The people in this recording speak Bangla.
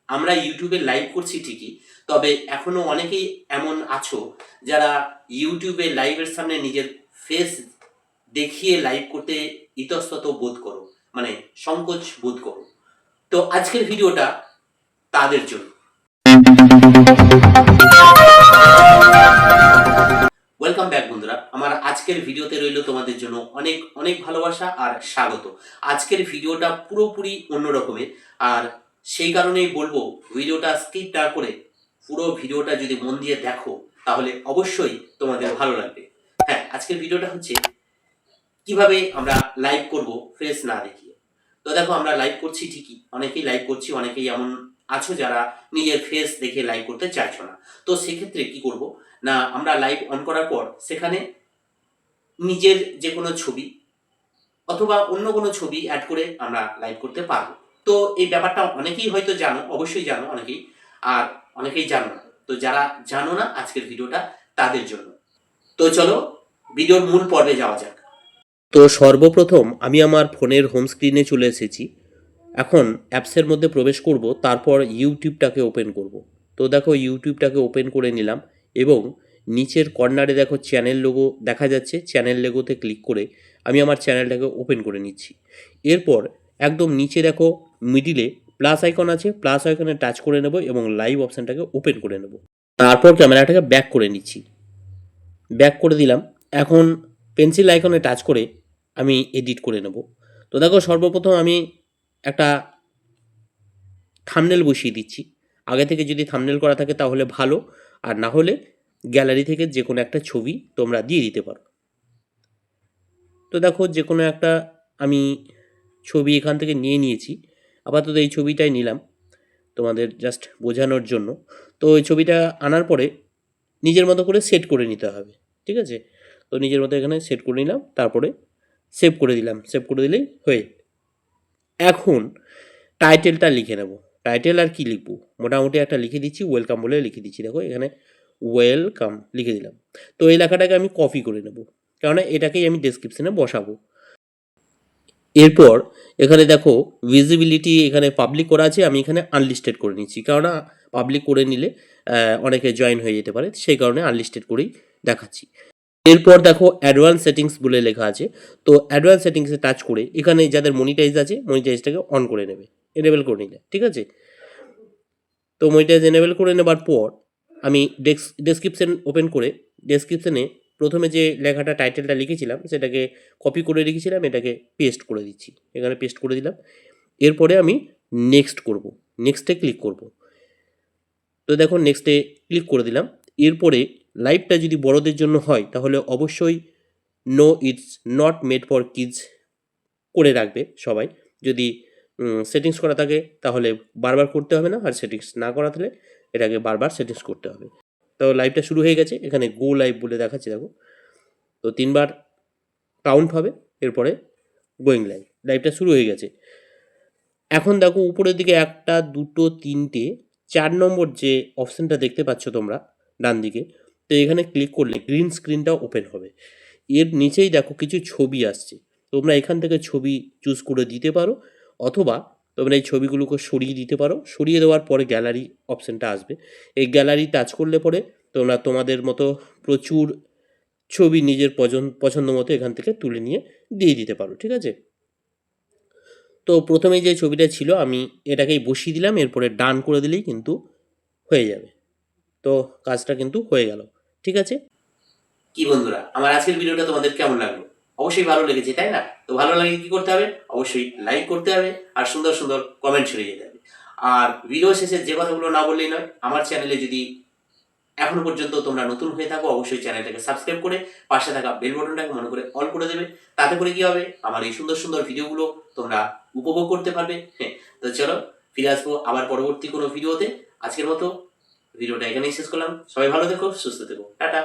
আমরা ইউটিউবে লাইভ করছি ঠিকই, তবে এখনো অনেকেই এমন আছো যারা ইউটিউবে লাইভের সামনে নিজের ফেস দেখিয়ে লাইভ করতে ইতস্তত বোধ করো, মানে সংকোচ বোধ করো। তো আজকের ভিডিওটা তাদের জন্য। ওয়েলকাম ব্যাক বন্ধুরা, আমার আজকের ভিডিওতে রইল তোমাদের জন্য অনেক অনেক ভালোবাসা আর স্বাগত। আজকের ভিডিওটা পুরোপুরি অন্য রকমের, আর সেই কারণেই বলবো ভিডিওটা স্কিপ না করে পুরো ভিডিওটা যদি মন দিয়ে দেখো তাহলে অবশ্যই তোমাদের ভালো লাগবে। হ্যাঁ, আজকের ভিডিওটা হচ্ছে কিভাবে আমরা লাইভ করব ফেস না দেখিয়ে। তো দেখো, আমরা লাইভ করছি ঠিকই, অনেকেই লাইভ করছি, অনেকেই এমন আছো যারা নিজের ফেস দেখে লাইভ করতে চাইছো না। তো সেক্ষেত্রে কি করব না, আমরা লাইভ অন করার পর সেখানে নিজের যে কোনো ছবি অথবা অন্য কোনো ছবি অ্যাড করে আমরা লাইভ করতে পারবো। তো এই ব্যাপারটা অনেকেই হয়তো জানো, অবশ্যই জানো অনেকেই, আর অনেকেই জানো না। তো যারা জানো না, আজকের ভিডিওটা তাদের জন্য। তো চলো ভিডিওর মূল পর্বে যাওয়া যাক। তো সর্বপ্রথম আমি আমার ফোনের হোম স্ক্রিনে চলে এসেছি। এখন অ্যাপসের মধ্যে প্রবেশ করব, তারপর ইউটিউবটাকে ওপেন করব। তো দেখো, ইউটিউবটাকে ওপেন করে নিলাম এবং নিচের কর্নারে দেখো চ্যানেল লোগো দেখা যাচ্ছে। চ্যানেল লোগোতে ক্লিক করে আমি আমার চ্যানেলটাকে ওপেন করে নিচ্ছি। এরপর একদম নিচে দেখো মিডিলে প্লাস আইকন আছে, প্লাস আইকনে টাচ করে নেব এবং লাইভ অপশানটাকে ওপেন করে নেব। তারপর ক্যামেরাটাকে ব্যাক করে নিচ্ছি, ব্যাক করে দিলাম। এখন পেন্সিল আইকনে টাচ করে আমি এডিট করে নেব। তো দেখো, সর্বপ্রথম আমি একটা থাম্বনেল বসিয়ে দিচ্ছি। আগে থেকে যদি থাম্বনেল করা থাকে তাহলে ভালো, আর না হলে গ্যালারি থেকে যে কোনো একটা ছবি তোমরা দিয়ে দিতে পারো। তো দেখো, যে কোনো একটা আমি ছবি এখান থেকে নিয়ে নিয়েছি। আপাতত এই ছবিটাই নিলাম তোমাদের জাস্ট বোঝানোর জন্য। তো এই ছবিটা আনার পরে নিজের মতো করে সেট করে নিতে হবে, ঠিক আছে? তো নিজের মতো এখানে সেট করে নিলাম, তারপরে সেভ করে দিলাম। সেভ করে দিলেই হয়ে। এখন টাইটেলটা লিখে নেব। টাইটেল আর কি লিখবো, মোটামুটি একটা লিখে দিচ্ছি, ওয়েলকাম বলে লিখে দিচ্ছি। দেখো এখানে ওয়েলকাম লিখে দিলাম। তো এই লেখাটাকে আমি কপি করে নেব, কেননা এটাকেই আমি ডেসক্রিপশনে বসাবো। এরপর এখানে দেখো ভিজিবিলিটি এখানে পাবলিক করা আছে, আমি এখানে আনলিস্টেড করে নিচ্ছি, কেননা পাবলিক করে নিলে অনেকে জয়েন হয়ে যেতে পারে, সেই কারণে আনলিস্টেড করেই দেখাচ্ছি। এরপর দেখো অ্যাডভান্স সেটিংস বলে লেখা আছে। তো অ্যাডভান্স সেটিংসে টাচ করে এখানে যাদের মনিটাইজ আছে মনিটাইজটাকে অন করে নেবে, এনেবেল করে নিলে, ঠিক আছে? তো মনিটাইজ এনেবেল করে নেবার পর আমি ডেসক্রিপশন ওপেন করে ডেসক্রিপশনে প্রথমে যে লেখাটা টাইটেলটা লিখেছিলাম সেটাকে কপি করে রেখেছিলাম, এটাকে পেস্ট করে দিচ্ছি। এখানে পেস্ট করে দিলাম। এরপরে আমি নেক্সট করব, নেক্সটে ক্লিক করব। তো দেখো নেক্সটে ক্লিক করে দিলাম। এরপরে লাইভটা যদি বড়দের জন্য হয় তাহলে অবশ্যই no it's not made for kids করে রাখবে সবাই। যদি সেটিংস করা থাকে তাহলে বারবার করতে হবে না, আর সেটিংস না করা থাকলে এটাকে বারবার সেটিংস করতে হবে। তো লাইভটা শুরু হয়ে গেছে, এখানে গো লাইভ বলে দেখাচ্ছে দেখো। তো 3বার কাউন্ট হবে, এরপরে গোয়িং লাইভ, লাইভটা শুরু হয়ে গেছে। এখন দেখো উপরের দিকে 1, 2, 3, 4 নম্বর যে অপশানটা দেখতে পাচ্ছ তোমরা ডান দিকে, তো এখানে ক্লিক করলে গ্রিন স্ক্রিনটা ওপেন হবে। এর নিচেই দেখো কিছু ছবি আসছে, তোমরা এখান থেকে ছবি চুজ করে দিতে পারো, অথবা তোমরা এই ছবিগুলোকে সরিয়ে দিতে পারো। সরিয়ে দেওয়ার পরে গ্যালারি অপশানটা আসবে, এই গ্যালারি টাচ করলে পরে তোমরা তোমাদের মতো প্রচুর ছবি নিজের পছন্দ মতো এখান থেকে তুলে নিয়ে দিয়ে দিতে পারো, ঠিক আছে? তো প্রথমে যে ছবিটা ছিল আমি এটাকেই বসিয়ে দিলাম, এরপরে ডান করে দিলেই কিন্তু হয়ে যাবে। তো কাজটা কিন্তু হয়ে গেল, ঠিক আছে? কি বন্ধুরা, আমার আজকের ভিডিওটা তোমাদের কেমন লাগলো? অবশ্যই ভালো লেগেছে, তাই না? তো ভালো লাগে কি করতে হবে? অবশ্যই লাইক করতে হবে আর সুন্দর সুন্দর কমেন্ট ছড়িয়ে যেতে হবে। আর ভিডিও শেষে যে কথাগুলো না বললেই নয়, আমার চ্যানেলে যদি এখনো পর্যন্ত তোমরা নতুন হয়ে থাকো অবশ্যই চ্যানেলটাকে সাবস্ক্রাইব করে পাশে থাকা বেল বাটনটাকে মনে করে অল করে দেবে। তাতে করে কি হবে, আমার এই সুন্দর সুন্দর ভিডিওগুলো তোমরা উপভোগ করতে পারবে। হ্যাঁ, তো চলো ফিরে আসবো আবার পরবর্তী কোনো ভিডিওতে। আজকের মতো ভিডিওটা এখানেই শেষ করলাম। সবাই ভালো থেকো, সুস্থ থেকো, টাটা।